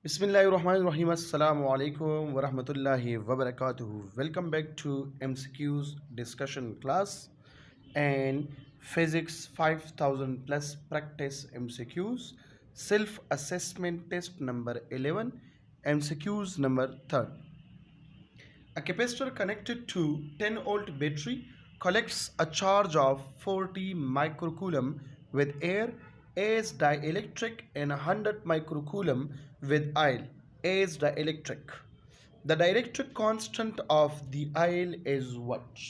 Bismillahirrahmanirrahim. Assalamu alaikum wa rahmatullahi wa barakatuhu. Welcome back to MCQ's discussion class and Physics 5000 plus practice MCQs self assessment test number 11 MCQs number 3rd. A capacitor connected to 10-volt battery collects a charge of 40 microcoulomb with air as dielectric and 100 microcoulomb with air as dielectric. The dielectric constant of the air is what?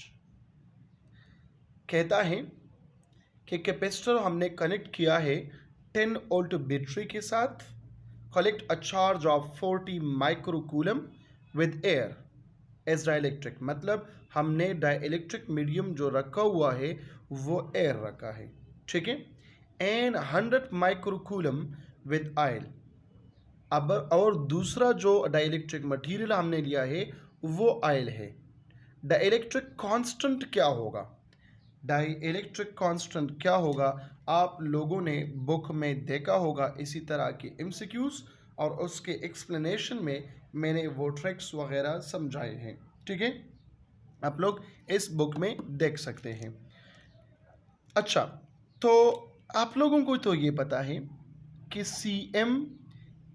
कहता है कि capacitor हमने connect किया है 10 volt battery के साथ, collect a charge of 40 microcoulomb with air as dielectric, मतलब हमने डाइलेक्ट्रिक मीडियम जो रखा हुआ है वो एयर रखा है, ठीक है, एंड 100 माइक्रोकूलम विद आयल। अब और दूसरा जो डाइलेक्ट्रिक मटेरियल हमने लिया है वो आयल है। डाइलेक्ट्रिक कांस्टेंट क्या होगा? डाइलेक्ट्रिक कांस्टेंट क्या होगा आप लोगों ने बुक में देखा होगा इसी तरह के एमसीक्यूज, और उसके एक्सप्लेनेशन में मैंने वो ट्रिक्स वगैरह समझाए हैं, ठीक है, आप लोग इस बुक में देख सकते हैं। अच्छा, तो आप लोगों को तो ये पता है कि सी एम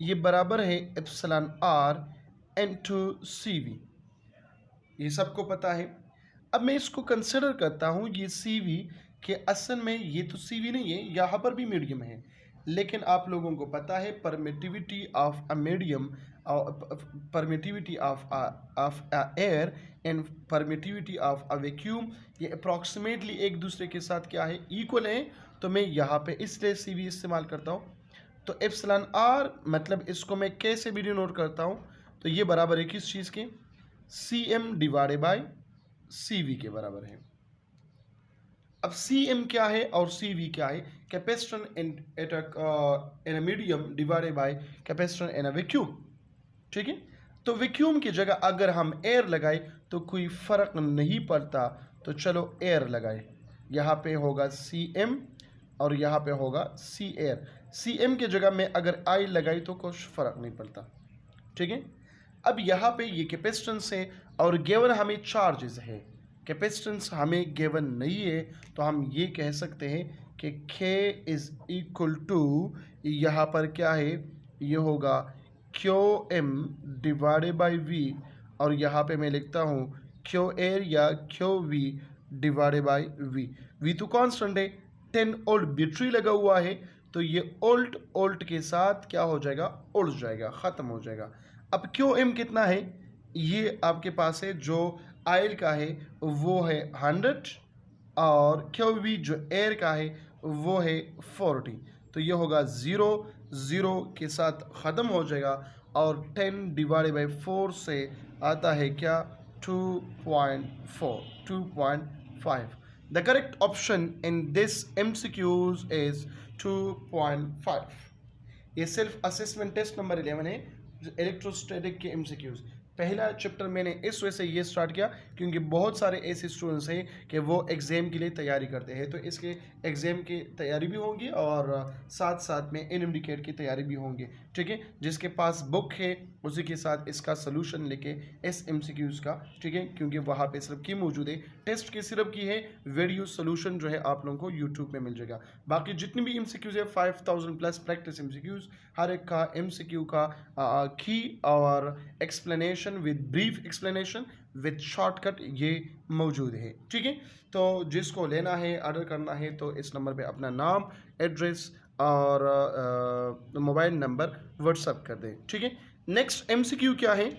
ये बराबर है epsilon R into C V, ये सबको पता है। अब मैं इसको कंसिडर करता हूँ ये सी वी के असल में ये तो सी वी नहीं है, यहाँ पर भी मीडियम है, लेकिन आप लोगों को पता है permittivity of a medium, permittivity of air and permittivity of a vacuum ये अप्रॉक्सीमेटली एक दूसरे के साथ क्या है, इक्वल है। तो मैं यहाँ पे इसलिए सी वी इस्तेमाल करता हूँ। तो एप्सिलॉन आर मतलब इसको मैं कैसे भी डिनोट करता हूँ, तो ये बराबर है किस चीज़ के, C M divided by C V के बराबर है। अब सी एम क्या है और सी वी क्या है? Capacitor in a medium divided by capacitor in a vacuum, ठीक है। तो वैक्यूम की जगह अगर हम एयर लगाए तो कोई फर्क नहीं पड़ता, तो चलो एयर लगाए। यहाँ पे होगा सी एम और यहाँ पे होगा सी एयर। सी एम की जगह में अगर आई लगाई तो कुछ फर्क नहीं पड़ता, ठीक है। अब यहाँ पे ये कैपेसिटेंस है और गिवन हमें चार्जेस है, कैपेसिटेंस हमें गिवन नहीं है, तो हम ये कह सकते हैं कि K इज इक्वल टू, यहाँ पर क्या है, ये होगा Q M divided by V, और यहाँ पे मैं लिखता हूँ क्यू एयर या Q V divided by V. V तो कांस्टेंट है, 10 वोल्ट बैटरी लगा हुआ है, तो ये ओल्ट ओल्ट के साथ क्या हो जाएगा, उड़ जाएगा, ख़त्म हो जाएगा। अब क्यू एम कितना है, ये आपके पास है जो आयल का है वो है 100, और क्यू वी जो एयर का है वो है 40। तो ये होगा 0 0 के साथ ख़त्म हो जाएगा, और 10 डिवाइडेड बाई 4 से आता है क्या, 2.4 2.5। The correct option in this MCQs is 2.5। ये सेल्फ असेसमेंट टेस्ट नंबर 11 है, इलेक्ट्रोस्टैटिक के MCQs। पहला चैप्टर मैंने इस वजह से ये स्टार्ट किया क्योंकि बहुत सारे ऐसे स्टूडेंट्स हैं कि वो एग्ज़ाम के लिए तैयारी करते हैं, तो इसके एग्ज़ाम की तैयारी भी होंगी और साथ साथ में इनडिकेट की तैयारी भी होंगी, ठीक है। जिसके पास बुक है उसी के साथ इसका सोल्यूशन लेके इस MCQs का, ठीक है, क्योंकि वहाँ पे सिर्फ की मौजूद है, टेस्ट की सिर्फ की है, वीडियो सोल्यूशन जो है आप लोगों को यूट्यूब में मिल जाएगा। बाकी जितनी भी MCQs है 5000 प्लस प्रैक्टिस MCQs, हर एक का MCQ का की और explanation with brief explanation with shortcut ये मौजूद है, ठीक है। तो जिसको लेना है, ऑर्डर करना है, तो इस नंबर पे अपना नाम, एड्रेस और मोबाइल नंबर व्हाट्सअप कर दें, ठीक है। नेक्स्ट MCQ क्या है,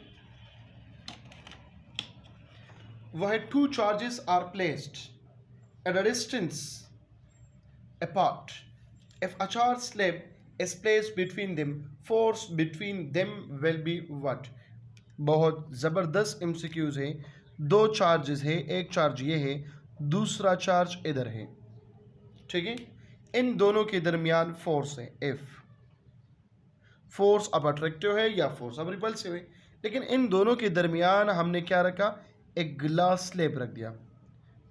वह है two charges are placed at a distance apart. If a charge slab is placed between them, force between them will be what? बहुत ज़बरदस्त MCQs है। दो चार्जेस है, एक चार्ज ये है, दूसरा चार्ज इधर है, ठीक है। इन दोनों के दरमियान फोर्स है F। फोर्स अब अट्रैक्टिव है या फोर्स अब रिपल्सिव है, लेकिन इन दोनों के दरमियान हमने क्या रखा, एक ग्लास स्लैब रख दिया।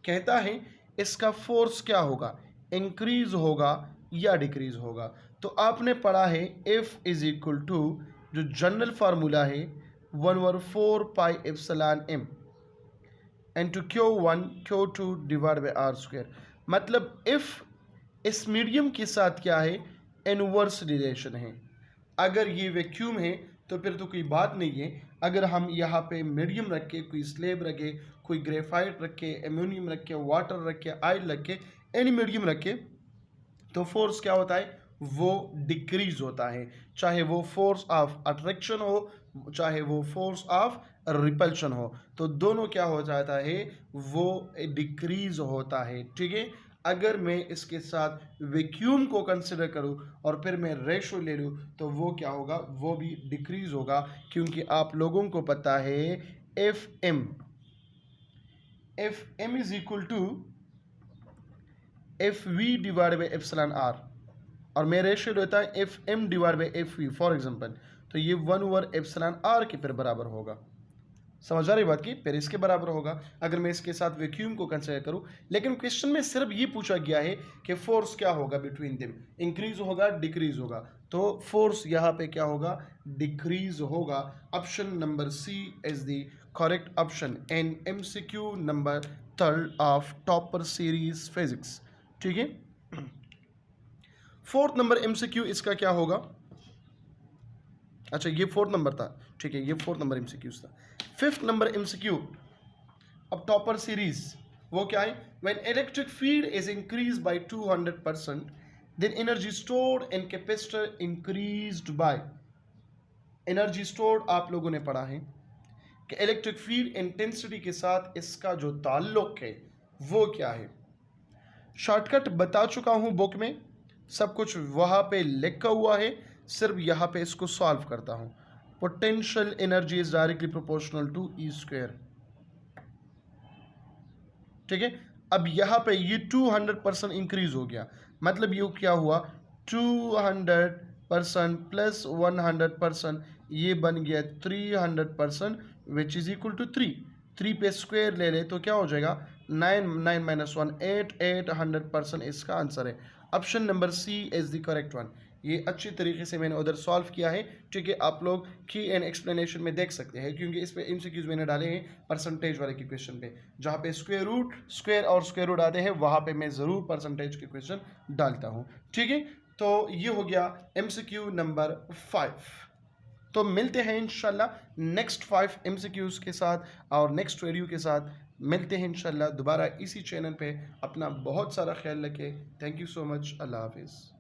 कहता है इसका फोर्स क्या होगा, इंक्रीज होगा या डिक्रीज होगा। तो आपने पढ़ा है F इज इक्वल टू जो जनरल फार्मूला है 1/4 pi epsilon m into Q1 Q2 divide by R square. मतलब इफ इस मीडियम के साथ क्या है, इनवर्स रिलेशन है। अगर ये वैक्यूम है तो फिर तो कोई बात नहीं है। अगर हम यहाँ पे मीडियम रखे, कोई स्लेब रखे, कोई ग्रेफाइट रखे, एल्यूमिनियम रखे, वाटर रखे, आयल रखे, एनी मीडियम रखे, तो फोर्स क्या होता है, वो डिक्रीज होता है। चाहे वो फोर्स ऑफ अट्रैक्शन हो, चाहे वो फोर्स ऑफ रिपल्शन हो, तो दोनों क्या हो जाता है, वो डिक्रीज होता है। ठीक है। अगर मैं इसके साथ वैक्यूम को कंसिडर करूं और फिर मैं रेशो ले लूं तो वो क्या होगा, वो भी डिक्रीज होगा, क्योंकि आप लोगों को पता है F M is equal to F we divide by epsilon R, और मैं रेशियो लेता है F M divide by F we for example, तो ये 1/एप्सिलॉन आर के फिर बराबर होगा। समझ आ रही बात की, फिर इसके बराबर होगा अगर मैं इसके साथ वैक्यूम को कंसिडर करूं। लेकिन क्वेश्चन में सिर्फ ये पूछा गया है कि फोर्स क्या होगा बिटवीन देम, इंक्रीज होगा डिक्रीज होगा, तो फोर्स यहाँ पे क्या होगा, डिक्रीज होगा। Option number C is the correct option in MCQ number 3 of topper series physics. ठीक है। 4th नंबर MCQ इसका क्या होगा, अच्छा ये 4th नंबर था, ठीक है, ये 4th नंबर MCQ था। 5th नंबर MCQ अब टॉपर सीरीज, वो क्या है, when electric field is increase by 200% then energy stored in capacitor increased by, energy stored आप लोगों ने पढ़ा है कि इलेक्ट्रिक फील्ड इंटेंसिटी के साथ इसका जो ताल्लुक है वो क्या है। शॉर्टकट बता चुका हूं बुक में, सब कुछ वहां पे लिखा हुआ है, सिर्फ यहाँ पे इसको सॉल्व करता हूं। Potential energy is directly proportional to E square. ठीक है। अब यहाँ पे ये 200% इंक्रीज हो गया, मतलब ये क्या हुआ, 200% प्लस 100%, ये बन गया 300%, विच इज इक्वल टू 3 पे स्क्वायर ले ले तो क्या हो जाएगा, 9 माइनस 1 8 800% इसका आंसर है। Option number C is the correct one. ये अच्छी तरीके से मैंने उधर सॉल्व किया है। ठीक है, आप लोग की एंड एक्सप्लेनेशन में देख सकते हैं, क्योंकि इस पे MCQs मैंने डाले हैं परसेंटेज वाले के क्वेश्चन पे, जहाँ पे स्क्वायर और स्क्वायर रूट आते हैं वहाँ पे मैं ज़रूर परसेंटेज के क्वेश्चन डालता हूँ। ठीक है, तो ये हो गया MCQ नंबर 5। तो मिलते हैं इंशाल्लाह नेक्स्ट 5 MCQs के साथ और नेक्स्ट वीडियो के साथ मिलते हैं इंशाल्लाह दोबारा इसी चैनल पे। अपना बहुत सारा ख्याल रखें। Thank you so much. अल्लाह हाफिज़।